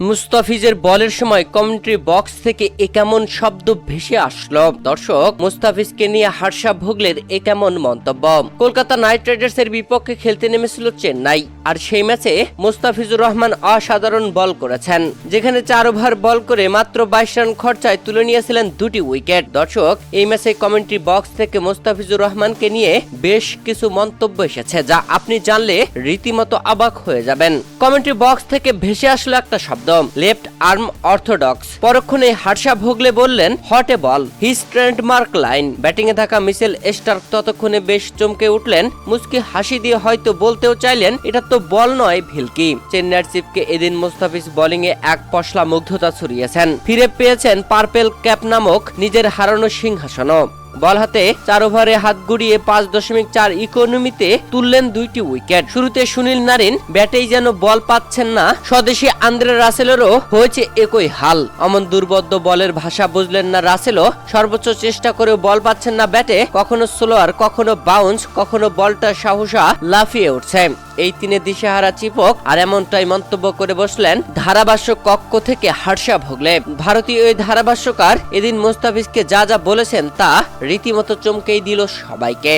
মুস্তাফিজের বলের সময় কমেন্ট্রি বক্স থেকে এ কেমন শব্দ ভেসে আসলো। দর্শক, মুস্তাফিজকে নিয়ে হর্ষা ভোগলের এ কেমন মন্তব্য। কলকাতা নাইট রাইডার্সের বিপক্ষে খেলতে নেমেছিল চেন্নাই, আর সেই ম্যাচে মুস্তাফিজুর রহমান অসাধারণ বল করেছেন, যেখানে 4 ওভার বল করে মাত্র 22 রান খরচায় তুলে নিয়েছিলেন 2টি উইকেট। দর্শক, এই ম্যাচে কমেন্ট্রি বক্স থেকে মুস্তাফিজুর রহমানকে নিয়ে বেশ কিছু মন্তব্য এসেছে, যা আপনি জানলে রীতিমতো অবাক হয়ে যাবেন। কমেন্ট্রি বক্স থেকে ভেসে আসলো একটা শব্দ, লেফট আর্ম অর্থোডক্স। পরক্ষণে হর্ষা ভোগলে বললেন, হট এ বল, হিজ ট্রেডমার্ক লাইন। ব্যাটিং এ থাকা মিচেল স্টার্ক ততক্ষণে বেশ চমকে উঠলেন, মুচকি হাসি দিয়ে হয়তো বলতেও চাইলেন, এটা তো বল নয়, ভিলকি। চেন্নাইয়ের চিফকে এদিন মুস্তাফিজ বোলিং এ এক পশলা মুগ্ধতা ছড়িয়েছেন, ফিরে পেয়েছেন পার্পেল ক্যাপ নামক নিজের হারানো সিংহাসনও। বল হাতে 4 ওভারে হাত গুড়িয়ে 5.4 ইকোনমিতে তুললেন 2টি উইকেট। শুরুতে সুনীল নারিন ব্যাটেই যেন বল পাচ্ছেন না, স্বদেশী আন্দ্রে রাসেলেরও হয়েছে একই হাল। অমন দুর্বোধ্য বলের ভাষা বুঝলেন না রাসেলও, সর্বোচ্চ চেষ্টা করেও বল পাচ্ছেন না ব্যাটে, কখনো স্লোয়ার, কখনো বাউন্স, কখনো বলটা সাহসা লাফিয়ে উঠছে। এই তিনে দিশেহারা চিপক আর এমনটাই মন্তব্য করে বসলেন ধারাভাষ্য কক্ষ থেকে হর্ষা ভোগলে। ভারতীয় এই ধারাভাষ্যকার এদিন মুস্তাফিজকে যা যা বলেছেন তা রীতিমতো চমকেই দিল সবাইকে।